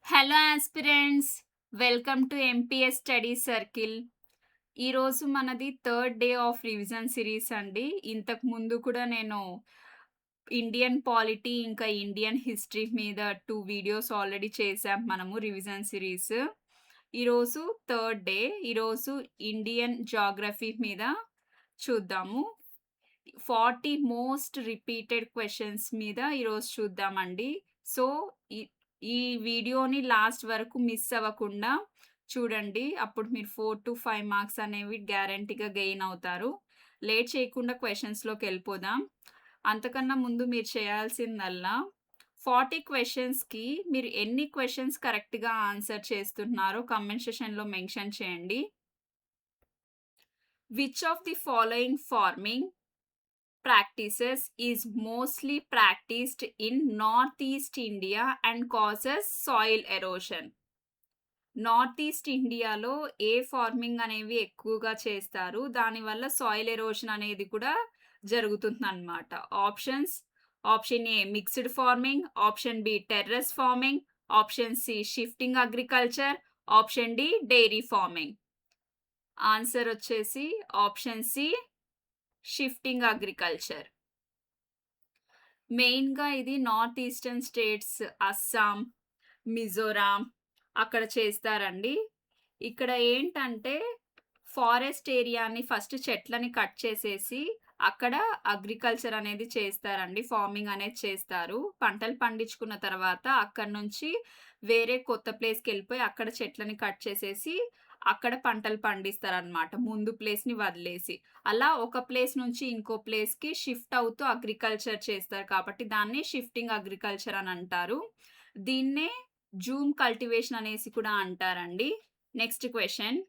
Hello aspirants, welcome to MPS study circle. ఈరోజు మనది third day of revision series అండి. ఇంతకు ముందు కూడా నేను ఇండియన్ పాలిటీ ఇంకా ఇండియన్ హిస్టరీ మీద 2 వీడియోస్ ఆల్రెడీ చేసాం మనము రివిజన్ సిరీస్. ఈరోజు థర్డ్ డే. ఈరోజు ఇండియన్ జియోగ్రఫీ మీద చూద్దాము. 40 మోస్ట్ రిపీటెడ్ క్వెషన్స్ మీద ఈరోజు చూద్దామండి. సో, ఈ ఈ వీడియోని లాస్ట్ వరకు మిస్ అవ్వకుండా చూడండి. అప్పుడు మీరు 4-5 మార్క్స్ అనేవి గ్యారంటీగా గెయిన్ అవుతారు. లేట్ చేయకుండా క్వెషన్స్‌లోకెళ్ళిపోదాం. అంతకన్నా ముందు మీరు చేయాల్సిందల్లా 40 క్వెషన్స్‌కి మీరు ఎన్ని క్వెషన్స్ కరెక్ట్‌గా ఆన్సర్ చేస్తున్నారో కామెంట్ సెక్షన్‌లో మెన్షన్ చేయండి. Which of the following farming practices is mostly practiced in northeast India and causes soil erosion? North east ఇండియాలో ఏ ఫార్మింగ్ అనేవి ఎక్కువగా చేస్తారు, దానివల్ల సాయిల్ ఎరోషన్ అనేది కూడా జరుగుతుందన్నమాట. Options: option A mixed farming, option B terrace farming, option C shifting agriculture, option D dairy farming. Answer వచ్చేసి option C shifting agriculture. మెయిన్‌గా ఇది north eastern states Assam, Mizoram అక్కడ చేస్తారండి. ఇక్కడ ఏంటంటే ఫారెస్ట్ ఏరియాని ఫస్ట్ చెట్లని కట్ చేసేసి అక్కడ అగ్రికల్చర్ అనేది చేస్తారండి. ఫార్మింగ్ అనేది చేస్తారు. పంటలు పండించుకున్న తర్వాత అక్కడి నుంచి వేరే కొత్త ప్లేస్‌కెళ్ళిపోయి అక్కడ చెట్లని కట్ చేసేసి అక్కడ పంటలు పండిస్తారనమాట, ముందు ప్లేస్‌ని వదిలేసి. అలా ఒక ప్లేస్ నుంచి ఇంకో ప్లేస్‌కి షిఫ్ట్ అవుతూ అగ్రికల్చర్ చేస్తారు కాబట్టి దాన్ని షిఫ్టింగ్ అగ్రికల్చర్ అని అంటారు. దీన్నే జూమ్ కల్టివేషన్ అనేసి కూడా అంటారండి. Next question: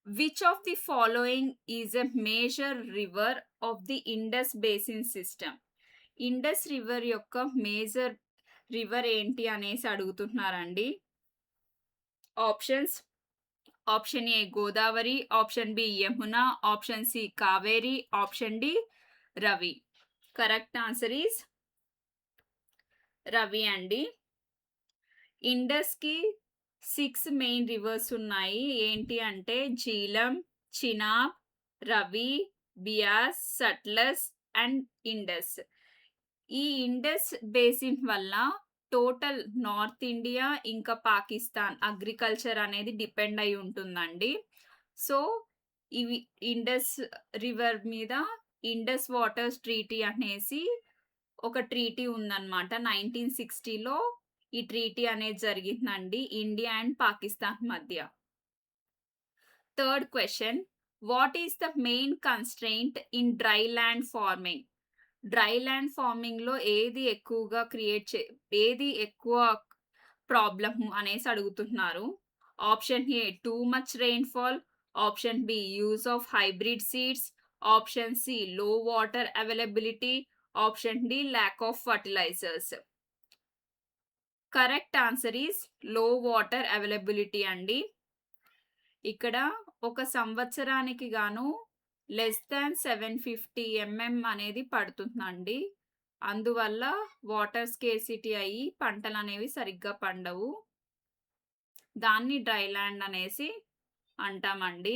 which of the following is a major river of the Indus basin system? Indus river యొక్క మేజర్ రివర్ ఏంటి అనేసి అడుగుతున్నారండి. Options: option A Godavari, option B Yamuna, option C Kaveri, option D Ravi. Correct answer is Ravi అండి. ఇండస్‌కి 6 main rivers ఉన్నాయి. ఏంటి అంటే Jhelum, Chenab, Ravi, Beas, Sutlej and Indus. ఈ ఇండస్ బేసిన్ వల్ల టోటల్ నార్త్ ఇండియా ఇంకా పాకిస్తాన్ అగ్రికల్చర్ అనేది డిపెండ్ అయి ఉంటుందండి. సో, ఇవి ఇండస్ రివర్ మీద ఇండస్ వాటర్స్ ట్రీటీ అనేసి ఒక ట్రీటీ ఉందన్నమాట. 1960లో ఈ ట్రీటీ అనేది జరిగిందండి ఇండియా అండ్ పాకిస్తాన్ మధ్య. Third question: what is the main constraint in dry land farming? Dry land ఫార్మింగ్‌లో ఏది ఎక్కువ ప్రాబ్లమ్ అనేసి అడుగుతున్నారు. Option A too much rainfall, option B use of hybrid seeds, option C low water availability, option D lack of fertilisers. Correct answer is low water availability అండి. ఇక్కడ ఒక సంవత్సరానికి గాను లెస్ దాన్ 750 అనేది పడుతుందండి. అందువల్ల వాటర్ స్కేర్సిటీ అయ్యి పంటలనేవి సరిగ్గా పండవు. దాన్ని డ్రై ల్యాండ్ అనేసి అంటామండి.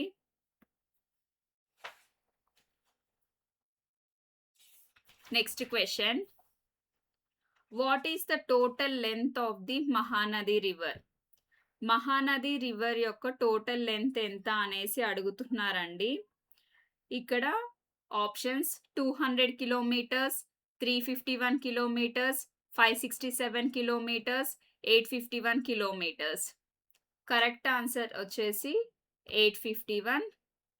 Next question: what is the total length of the Mahanadi river? Mahanadi river యొక్క టోటల్ లెంగ్త్ ఎంత అనేసి అడుగుతున్నారండి. ఇక్కడ options 200 kilometres, 351 kilometres, 567 kilometres, 851 kilometres. Correct answer వచ్చేసి 851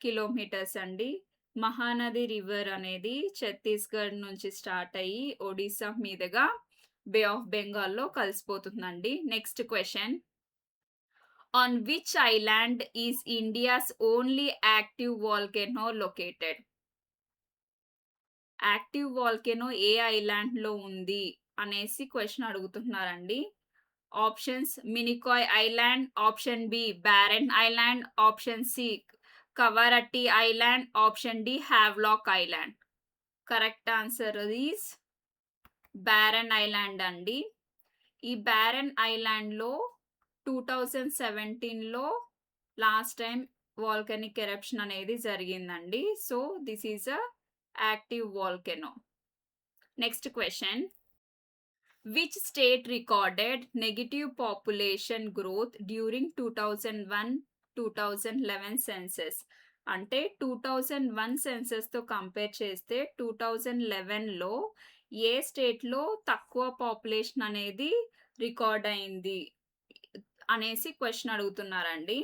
కిలోమీటర్స్ అండి. మహానది రివర్ అనేది ఛత్తీస్‌గఢ్ నుంచి స్టార్ట్ అయ్యి ఒడిస్సా మీదుగా బే ఆఫ్ బెంగాల్‌లో కలిసిపోతుందండి. Next question: on which island is India's only active volcano located? Active volcano ఏ ఐలాండ్‌లో ఉంది అనేసి క్వెషన్ అడుగుతున్నారండి. Options: Minicoy island, option B barren island, option C Kavaratti island, option D Havelock island. Correct answer is barren island అండి. ఈ barren ఐలాండ్‌లో 2017లో last time volcanic eruption అనేది జరిగిందండి. So, this is a active volcano. Next question. Which state recorded negative population growth during 2001-2011 census? అంటే 2001 సెన్సస్‌తో compare చేస్తే 2011లో ఏ స్టేట్‌లో తక్కువ పాపులేషన్ అనేది రికార్డ్ అయింది అనేసి క్వెషన్ అడుగుతున్నారండి.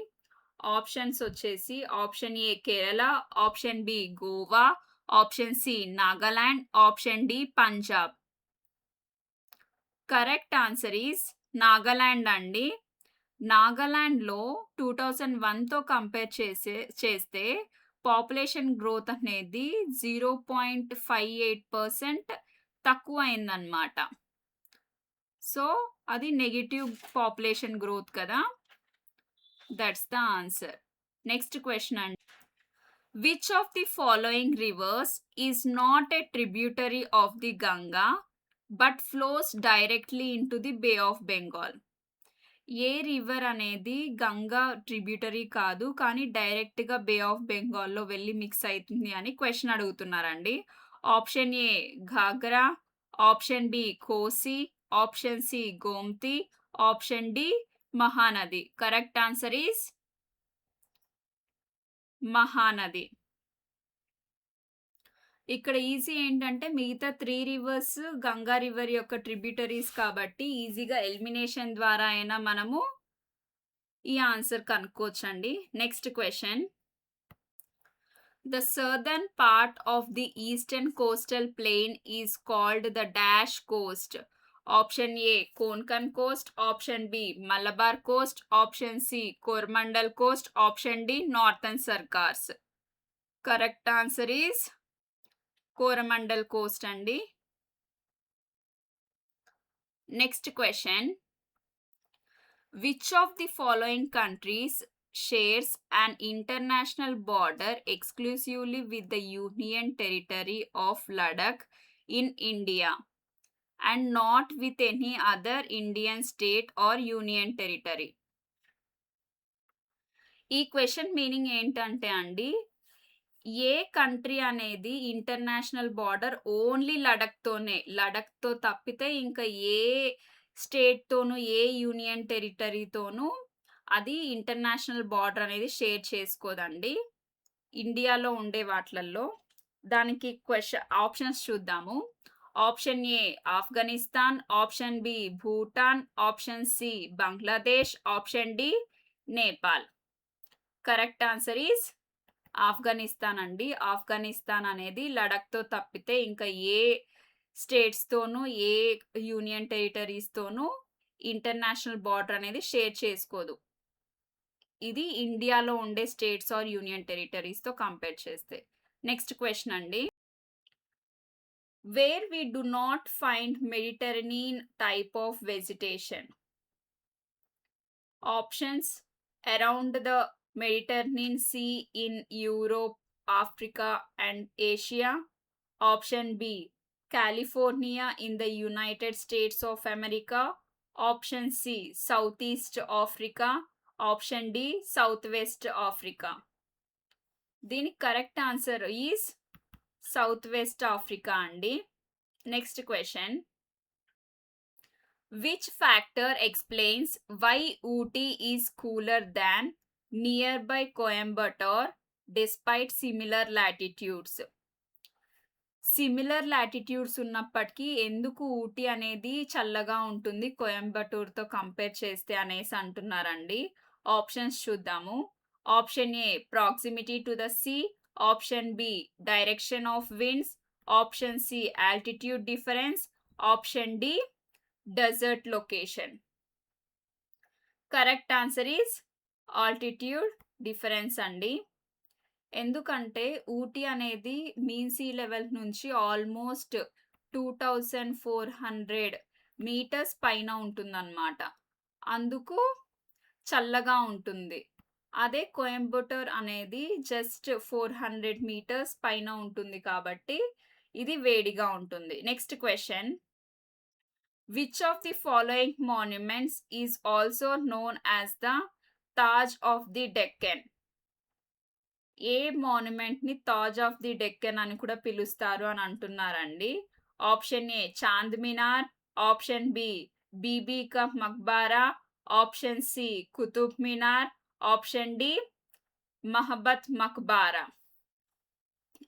ఆప్షన్స్ వచ్చేసి option A Kerala, option B Goa, option C Nagaland, option D Punjab. Correct answer is Nagaland అండి. నాగాలాండ్‌లో 2001తో కంపేర్ చేస్తే పాపులేషన్ గ్రోత్ అనేది 0.58% తక్కువయిందనమాట. సో, అది నెగెటివ్ పాపులేషన్ గ్రోత్ కదా! That's the answer. Next question అండి. Which of the following rivers is not a tributary of the Ganga but flows directly into the Bay of Bengal? A river అనేది Ganga tributary కాదు, కానీ డైరెక్ట్‌గా బే of బెంగాల్‌లో వెళ్లి mix అయితుంది అని క్వెషన్ అడుగుతున్నారండి. Option A Ghaghara, option B Kosi, option C Gomti, option D Mahanadi. Correct answer is Mahanadi. ఇక్కడ ఈజీ ఏంటంటే మిగతా 3 రివర్స్ గంగా రివర్ యొక్క ట్రిబ్యూటరీస్ కాబట్టి ఈజీగా ఎలిమినేషన్ ద్వారా అయినా మనము ఈ ఆన్సర్ కనుక్కోవచ్చండి. Next question. The southern part of the eastern coastal plain is called the dash coast. Option A Konkan coast, option B Malabar coast, option C Coromandel coast, option D Northern Sarkars. Correct answer is Coromandel coast అండి. Next question. Which of the following countries shares an international border exclusively with the Union Territory of Ladakh in India and not with any other Indian state or Union Territory? ఈ question meaning ఏంటంటే అండి, ఏ country అనేది international border only లడఖ్‌తో తప్పితే ఇంకా ఏ స్టేట్‌తోనూ, ఏ యూనియన్ టెరిటరీతోనూ అది ఇంటర్నేషనల్ బార్డర్ అనేది షేర్ చేసుకోదండి. ఇండియాలో ఉండే వాట్లల్లో. దానికి ఆప్షన్స్ చూద్దాము. Option A Afghanistan, option B Bhutan, option C Bangladesh, option D Nepal. Correct answer is Afghanistan అండి. ఆఫ్ఘనిస్తాన్ అనేది లడఖ్‌తో తప్పితే ఇంకా ఏ స్టేట్స్‌తోనూ, ఏ యూనియన్ టెరిటరీస్‌తోనూ ఇంటర్నేషనల్ బార్డర్ అనేది షేర్ చేసుకోదు. ఇది ఇండియాలో ఉండే స్టేట్స్ ఆర్ యూనియన్ టెరిటరీస్‌తో కంపేర్ చేస్తే. నెక్స్ట్ క్వెషన్ అండి. Where we do not find Mediterranean type of vegetation? Options around the Mediterranean Sea in Europe, Africa and Asia. Option B California in the United States of America. Option C Southeast Africa. Option D Southwest Africa. దీనికి correct answer is south west Africa అండి. Next question. Which factor explains why Ooty is cooler than nearby Coimbatore despite similar latitudes? Similar latitudes ఉన్నప్పటికీ ఎందుకు ఊటీ అనేది చల్లగా ఉంటుంది కోయంబటూర్‌తో compare చేస్తే అనేసి అంటున్నారండి. ఆప్షన్స్ చూద్దాము. Option A proximity to the sea, option B direction of winds, option C altitude difference, option D desert location. Correct answer is altitude difference అండి. ఎందుకంటే ఊటీ అనేది మీన్ సీ లెవెల్ నుంచి ఆల్మోస్ట్ 2400 మీటర్స్ పైన ఉంటుందన్నమాట. అందుకు చల్లగా ఉంటుంది. అదే కోయంబటూర్ అనేది జస్ట్ 400 మీటర్స్ పైన ఉంటుంది కాబట్టి ఇది వేడిగా ఉంటుంది. Next question. Which of the following monuments is also known as the Taj of the Deccan? A monument ని తాజ్ ఆఫ్ ది డెక్కన్ అని కూడా పిలుస్తారు అని అంటున్నారండి. Option A Chand Minar, option B Bibi ka Maqbara, option C Qutub Minar, option D Mahabat Maqbara.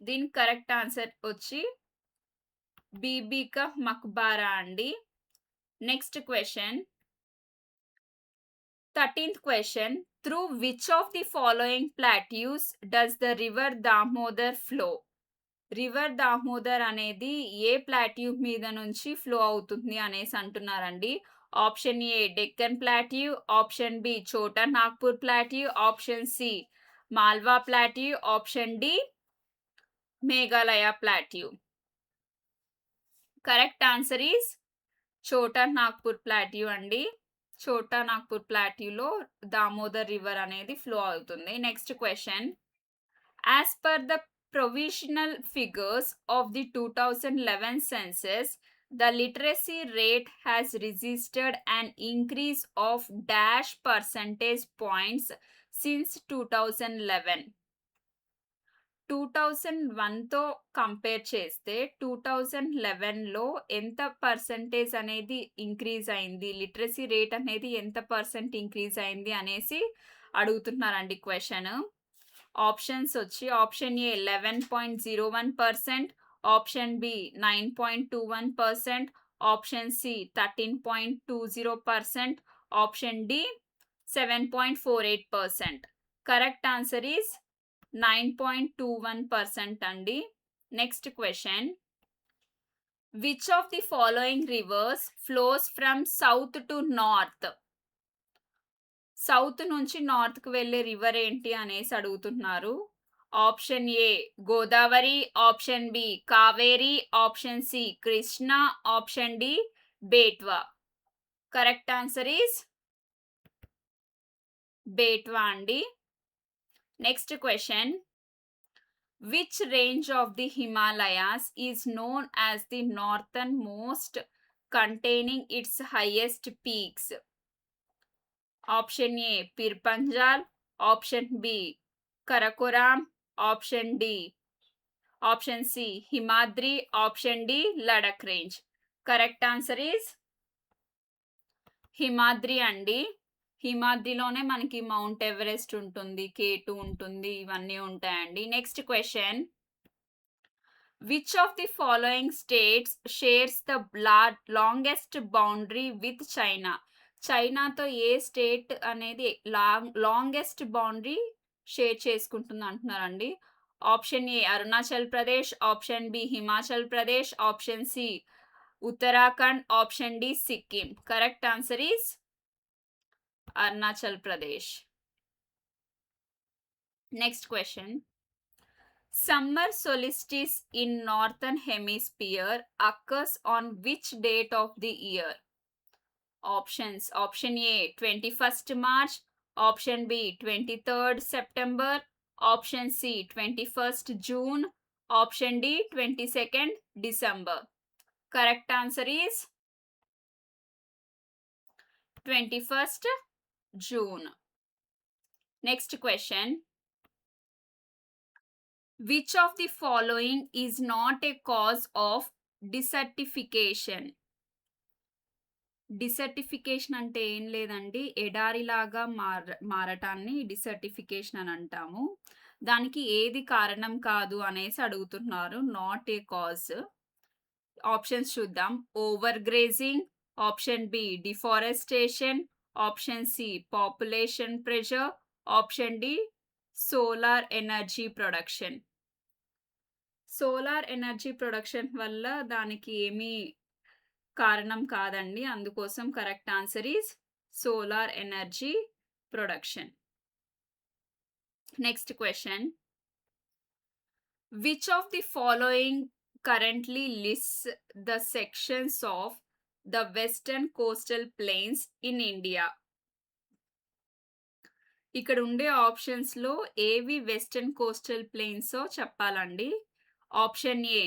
దీని కరెక్ట్ ఆన్సర్ వచ్చి బీబీ కా మక్బారా అండి. Next question 13th question. Through which of the following plateaus does the river Damodar flow? River Damodar అనేది ఏ ప్లాట్యూ మీద నుంచి ఫ్లో అవుతుంది అనేసి అంటున్నారండి. Option A Deccan plateau, option B Chota Nagpur plateau, option C Malwa plateau, option D Meghalaya plateau. Correct answer is Chota Nagpur plateau అండి. చోటా నాగ్పూర్ ప్లాట్యూలో Damodar river అనేది ఫ్లో అవుతుంది. Next question. As per the provisional figures of the 2011 census, the literacy rate has registered an increase of dash percentage points since 2011. 2001తో compare చేస్తే 2011లో ఎంత percentage అనేది increase అయింది, literacy rate అనేది ఎంత పర్సెంట్ ఇంక్రీజ్ అయింది అనేసి అడుగుతున్నారండి క్వశ్చన్. ఆప్షన్స్ వచ్చి option A 11.01%, option B 9.21%, option C 13.20%, option D 7.48%. Correct answer is 9.21% అండి. Next question. Which of the following rivers flows from south to north? South నుంచి north కు వెళ్ళే రివర్ ఏంటి అనేసి అడుగుతున్నారు. Option A Godavari, option B Kaveri, option C Krishna, option D Betwa. Correct answer is Betwa అండి. Next question. Which range of the Himalayas is known as the northern most containing its highest peaks? Option A Pir Panjal, option B Karakoram, option D option C Himadri, option D Ladakh range. Correct answer is Himadri అండి. హిమాద్రిలోనే మనకి mount Everest ఉంటుంది, K2 ఉంటుంది, ఇవన్నీ ఉంటాయండి. Next question. Which of the following states shares the longest boundary with China? చైనాతో ఏ state అనేది లాంగెస్ట్ బౌండరీ షేర్ చేసుకుంటుంది అంటున్నారండి. Option A Arunachal Pradesh, option B Himachal Pradesh, option C Uttarakhand, option D Sikkim. Correct answer is Arunachal Pradesh. Next question. Summer solstice in northern hemisphere occurs on which date of the year? Options. Option A 21st March, option B 23rd September, option C 21st June, option D 22nd December. Correct answer is 21st June. Next question. Which of the following is not a cause of desertification? Desertification అంటే ఏం లేదండి, ఎడారిలాగా మారటాన్ని desertification అని అంటాము. దానికి ఏది కారణం కాదు అనేసి అడుగుతున్నారు. Not a cause. ఆప్షన్స్ చూద్దాం. Over grazing, option B deforestation, option C population pressure, option D solar energy production. Solar energy production వల్ల దానికి ఏమీ కారణం కాదండి, అందుకోసం correct answer is solar energy production. Next question. Which of the following currently lists the sections of the western coastal plains in India? ఇక్కడ ఉండే options లో ఏవి వెస్టర్న్ కోస్టల్ ప్లెయిన్స్ చెప్పాలండి. Option A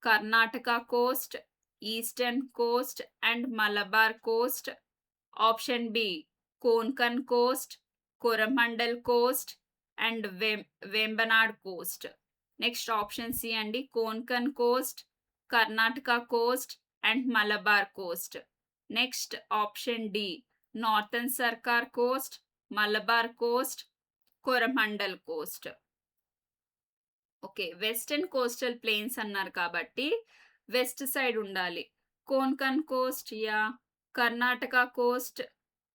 Karnataka coast, eastern Coast and Malabar coast. Option B Konkan coast, Coromandel coast and Vembanad coast. Next option C అండి, Konkan coast, Karnataka coast and Malabar coast. Next option D, northern Sarkar coast, Malabar coast, Coromandel coast. Okay, western coastal plains అన్నారు కాబట్టి west side ఉండాలి. Konkan coast yeah, Karnataka coast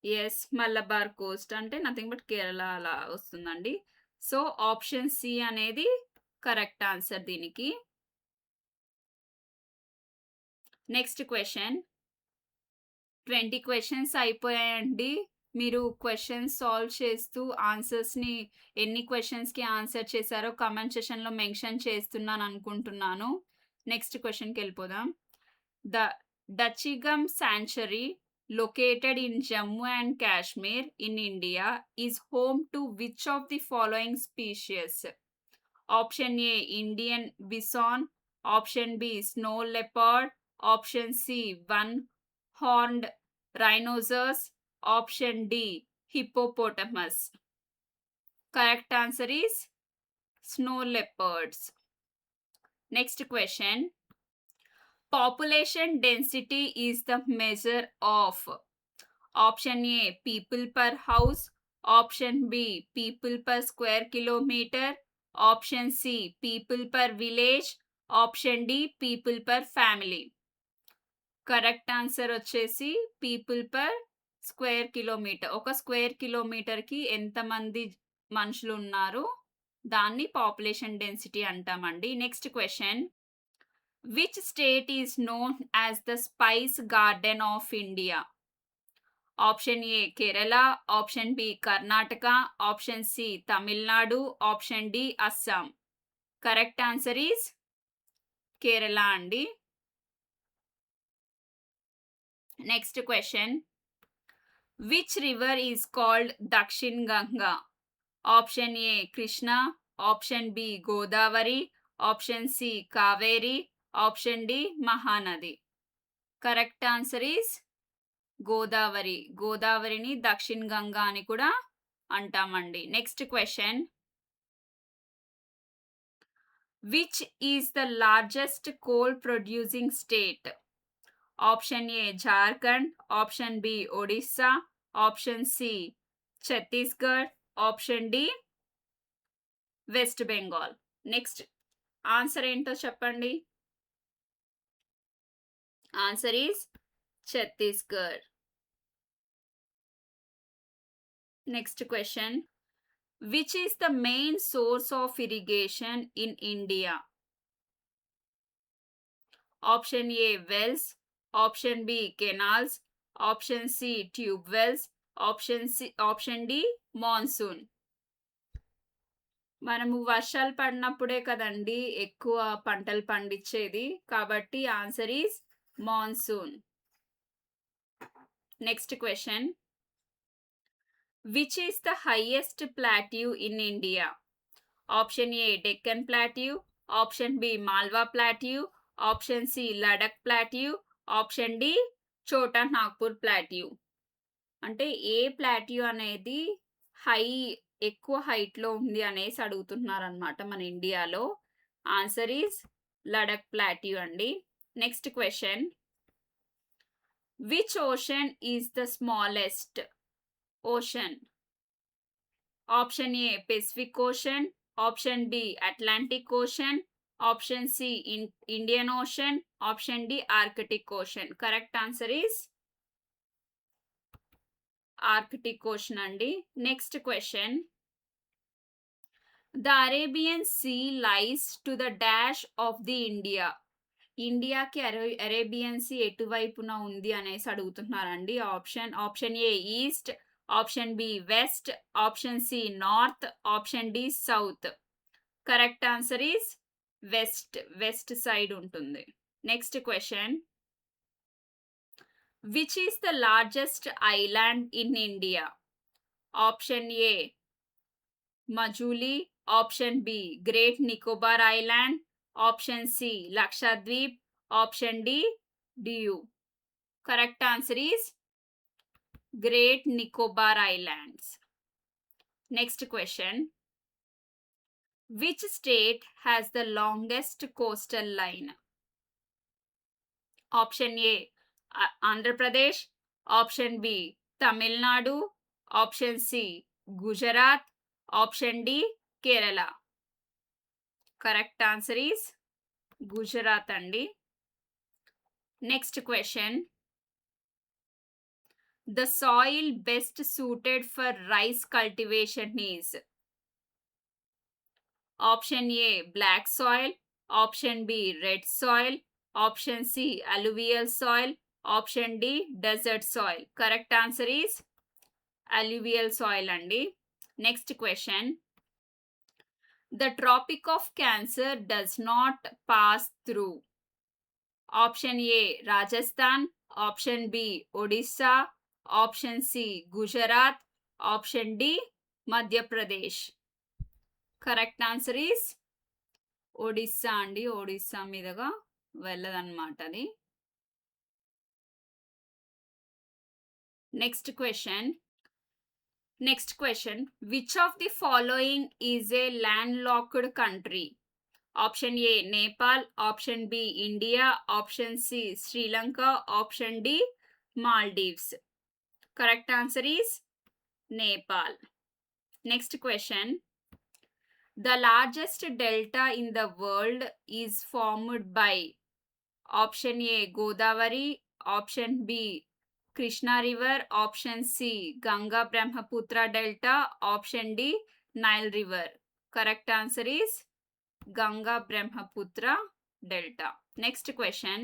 yes, Malabar coast అంటే nothing but Kerala అలా వస్తుందండి. So option C అనేది correct answer దీనికి. Next question. 20 questions అయిపోయాయండి. మీరు క్వశ్చన్స్ సాల్వ్ చేస్తూ ఆన్సర్స్ని ఎన్ని క్వశ్చన్స్కి ఆన్సర్ చేశారో కమెంట్ సెషన్లో మెన్షన్ చేస్తున్నాను అనుకుంటున్నాను. నెక్స్ట్ క్వశ్చన్కి వెళ్ళిపోదాం. The Dachigam sanctuary located in Jammu and Kashmir in India is home to which of the following species? Option A, Indian bison. Option B, snow leopard. Option C, one-horned rhinoceros. Option D, hippopotamus. Correct answer is snow leopards. Next question. Population density is the measure of. Option A, people per house. Option B, people per square kilometer. Option C, people per village. Option D, people per family. Correct answer వచ్చేసి people per square kilometre. ఒక square కిలోమీటర్కి ఎంతమంది మనుషులు ఉన్నారు దాన్ని population density అంటామండి. Next question. Which state is known as the Spice Garden of India? Option A, Kerala. Option B, Karnataka. Option C, Tamil Nadu. Option D, Assam. Correct answer is Kerala andi. Next question. Which river is called Dakshin Ganga? Option A, Krishna. Option B, Godavari. Option C, Kaveri. Option D, Mahanadi. Correct answer is Godavari. గోదావరిని దక్షిణ్ గంగా అని కూడా అంటామండి. Next question. Which is the largest coal producing state? Option A Jharkhand. Option B Odisha. Option C Chhattisgarh. Option D West Bengal. Next answer ఏంటో చెప్పండి. Answer is Chhattisgarh. Next question. Which is the main source of irrigation in India? Option A wells. Option B canals. Option C tube wells. Option D monsoon. మనము వర్షాలు పడినప్పుడే కదండి ఎక్కువ పంటలు పండించేది, కాబట్టి answer is monsoon. Next question. Which is the highest plateau in India? Option A Deccan plateau. Option B Malwa plateau. Option C Ladakh plateau. Option D Chota Nagpur plateau. అంటే ఏ plateau అనేది ఎక్కువ హైట్లో ఉంది అనేసి అడుగుతున్నారు అనమాట మన ఇండియాలో. ఆన్సర్ ఈస్ లడక్ ప్లాట్యూ అండి. Next question. Which ocean is the smallest ocean? Option A Pacific ocean. Option B Atlantic ocean. Option C Indian ocean. Option D Arctic ocean. Correct answer is Arctic ocean అండి. Next question. The Arabian sea lies to the dash of the India. ఇండియాకి Arabian sea ఎటువైపున ఉంది అనేసి అడుగుతున్నారండి. Option A east. Option B west. Option C north. Option D south. Correct answer is west side ఉంటుంది. Next question. Which is the largest island in India? Option A Majuli. Option B great Nicobar island. Option C Lakshadweep. Option D Diu. Correct answer is Great Nicobar Islands. Next question. Which state has the longest coastal line? Option A, Andhra Pradesh. Option B, Tamil Nadu. Option C, Gujarat. Option D, Kerala. Correct answer is Gujarat andi. Next question. The soil best suited for rice cultivation is Option A, black soil. Option B, red soil. Option C, alluvial soil. Option D, desert soil. Correct answer is alluvial soil andi. Next question. The Tropic of Cancer does not pass through Option A, Rajasthan. Option B, Odisha. Option C, Gujarat. Option D, Madhya Pradesh. Correct answer is Odisha అండి. ఒడిస్సా మీదుగా వెళ్ళదన్నమాట అది. Next question. Which of the following is a land locked country? Option A Nepal. Option B India. Option C Sri Lanka. Option D Maldives. Correct answer is Nepal. Next question. The largest delta in the world is formed by Option A, Godavari. Option B, Krishna River. Option C, Ganga Brahmaputra Delta. Option D, Nile River. Correct answer is Ganga Brahmaputra Delta. Next question.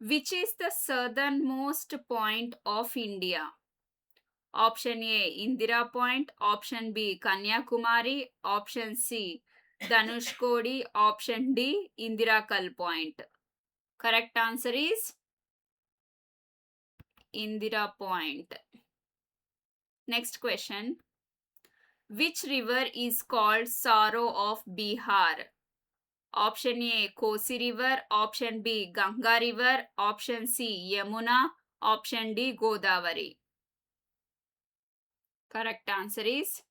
Which is the southernmost point of India? Option A, Indira Point. Option B, Kanyakumari. Option C, Dhanushkodi. Option D, Indirakal Point. Correct answer is Indira Point. Next question. Which river is called Sorrow of Bihar? Option A, Kosi River. Option B, Ganga River. Option C, Yamuna. Option D, Godavari. Correct answer is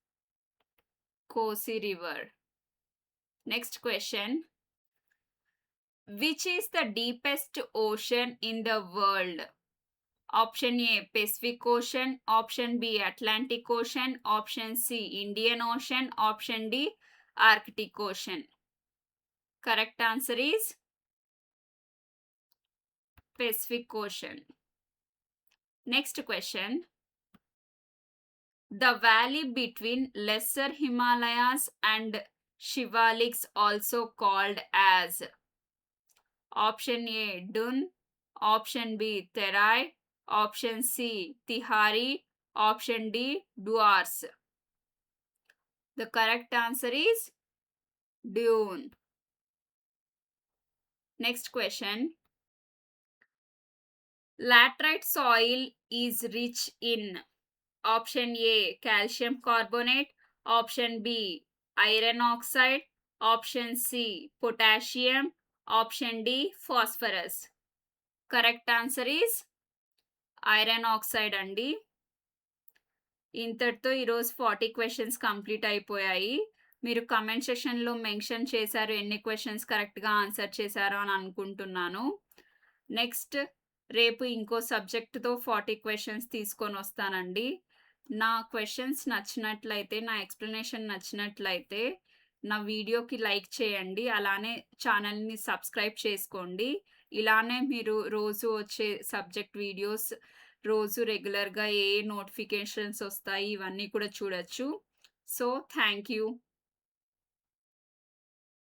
Kosi River. Next question. Which is the deepest ocean in the world? Option A, Pacific Ocean. Option B, Atlantic Ocean. Option C, Indian Ocean. Option D, Arctic Ocean. Correct answer is Pacific Ocean. Next question. The valley between Lesser Himalayas and Shivaliks also called as Option A, Dun. Option B, Terai. Option C, Tihari. Option D, Duars. The correct answer is Dune. Next question. Laterite soil is rich in Option A, calcium carbonate. Option B, iron oxide. Option C, potassium. Option D, phosphorus. Correct answer is iron oxide andi. ఇంతటితో ఈరోజు 40 questions complete అయిపోయాయి. మీరు comment సెక్షన్లో mention చేశారు ఎన్ని questions కరెక్ట్గా answer చేశారో అని అనుకుంటున్నాను. నెక్స్ట్ రేపు ఇంకో సబ్జెక్ట్తో 40 క్వశ్చన్స్ తీసుకొని వస్తానండి. నా క్వశ్చన్స్ నచ్చినట్లయితే, నా ఎక్స్ప్లెనేషన్ నచ్చినట్లయితే నా వీడియోకి లైక్ చేయండి. అలానే ఛానల్ని సబ్స్క్రైబ్ చేసుకోండి. ఇలానే మీరు రోజు వచ్చే సబ్జెక్ట్ వీడియోస్ రోజు రెగ్యులర్గా ఏ నోటిఫికేషన్స్ వస్తాయి ఇవన్నీ కూడా చూడొచ్చు. So thank you.